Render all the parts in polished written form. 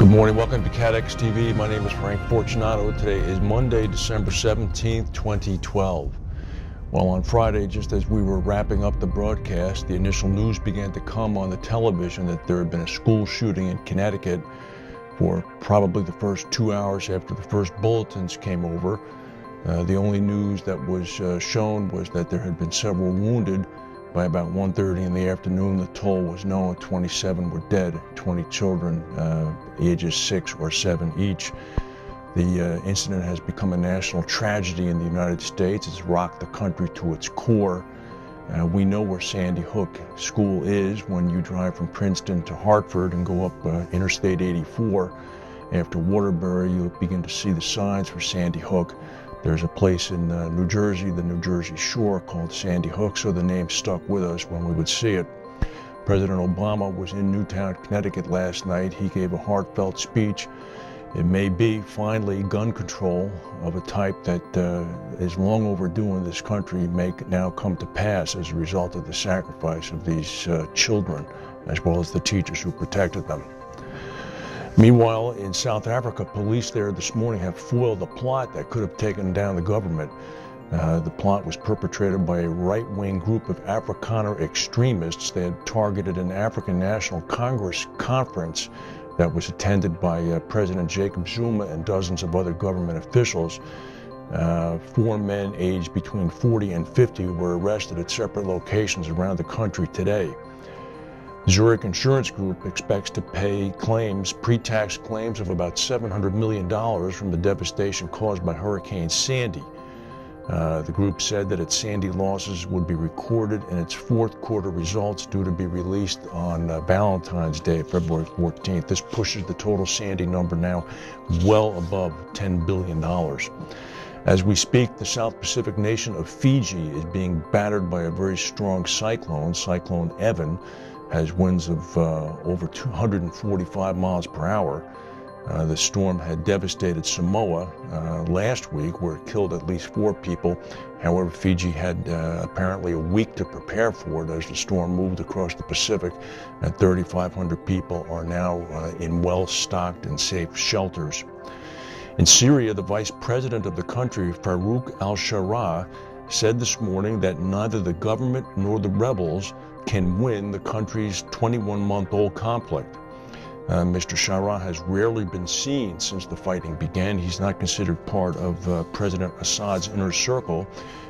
Good morning, welcome to CATEX TV. My name is Frank Fortunato. Today is Monday, December 17th, 2012. Well, on Friday, just as we were wrapping up the broadcast, the initial news began to come on the television that there had been a school shooting in Connecticut for probably the first 2 hours after the first bulletins came over. The only news that was shown was that there had been several wounded. By about 1:30 in the afternoon, the toll was known. 27 were dead, 20 children, ages 6 or 7 each. The incident has become a national tragedy in the United States. It's rocked the country to its core. We know where Sandy Hook School is when you drive from Princeton to Hartford and go up Interstate 84. After Waterbury, you'll begin to see the signs for Sandy Hook. There's a place in New Jersey, the New Jersey Shore, called Sandy Hook, so the name stuck with us when we would see it. President Obama was in Newtown, Connecticut last night. He gave a heartfelt speech. It may be, finally, gun control of a type that is long overdue in this country may now come to pass as a result of the sacrifice of these children, as well as the teachers who protected them. Meanwhile, in South Africa, police there this morning have foiled a plot that could have taken down the government. The plot was perpetrated by a right-wing group of Afrikaner extremists. They had targeted an African National Congress conference that was attended by President Jacob Zuma and dozens of other government officials. 4 men aged between 40 and 50 were arrested at separate locations around the country today. Zurich Insurance Group expects to pay claims, pre-tax claims of about $700 million from the devastation caused by Hurricane Sandy. The group said that its Sandy losses would be recorded in its fourth quarter results, due to be released on Valentine's Day, February 14th. This pushes the total Sandy number now well above $10 billion. As we speak, the South Pacific nation of Fiji is being battered by a very strong cyclone. Cyclone Evan has winds of over 245 miles per hour. The storm had devastated Samoa last week, where it killed at least 4 people. However, Fiji had apparently a week to prepare for it as the storm moved across the Pacific, and 3,500 people are now in well-stocked and safe shelters. In Syria, the vice president of the country, Farouq-al-Sharaa, said this morning that neither the government nor the rebels can win the country's 21-month-old conflict. Mr. Sharaa has rarely been seen since the fighting began. He's not considered part of President Assad's inner circle.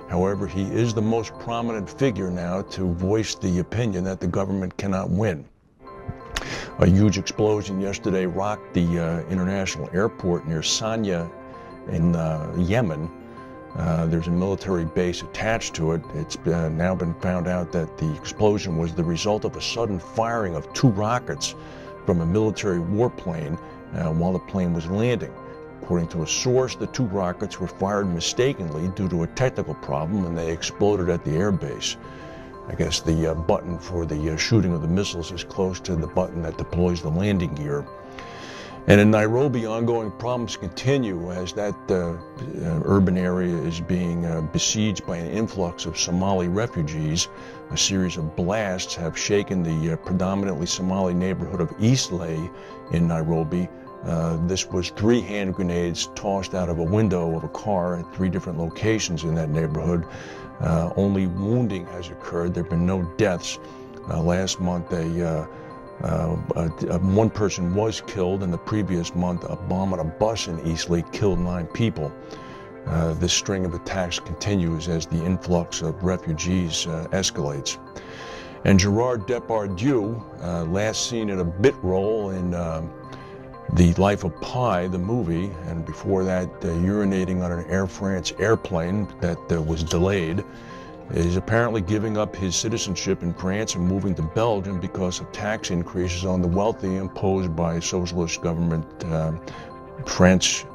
However, he is the most prominent figure now to voice the opinion that the government cannot win. A huge explosion yesterday rocked the international airport near Sanya in Yemen. There's a military base attached to it. It's now been found out that the explosion was the result of a sudden firing of 2 rockets from a military warplane while the plane was landing. According to a source, the 2 rockets were fired mistakenly due to a technical problem, and they exploded at the airbase. I guess the button for the shooting of the missiles is close to the button that deploys the landing gear. And in Nairobi, ongoing problems continue as that urban area is being besieged by an influx of Somali refugees. A series of blasts have shaken the predominantly Somali neighborhood of Eastlea in Nairobi. This was 3 hand grenades tossed out of a window of a car at 3 different locations in that neighborhood. Only wounding has occurred. There have been no deaths. Last month, one person was killed. In the previous month, a bomb on a bus in Eastlea killed 9 people. This string of attacks continues as the influx of refugees escalates. And Gerard Depardieu, last seen in a bit role in The Life of Pi, the movie, and before that urinating on an Air France airplane that was delayed, is apparently giving up his citizenship in France and moving to Belgium because of tax increases on the wealthy imposed by socialist government, French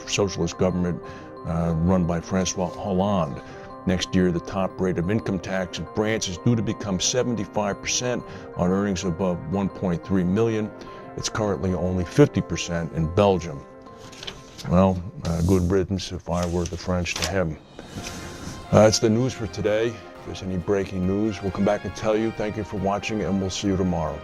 socialist government run by François Hollande. Next year, the top rate of income tax in France is due to become 75% on earnings above 1.3 million. It's currently only 50% in Belgium. Well, good riddance if I were the French to him. That's the news for today. If there's any breaking news, we'll come back and tell you. Thank you for watching, and we'll see you tomorrow.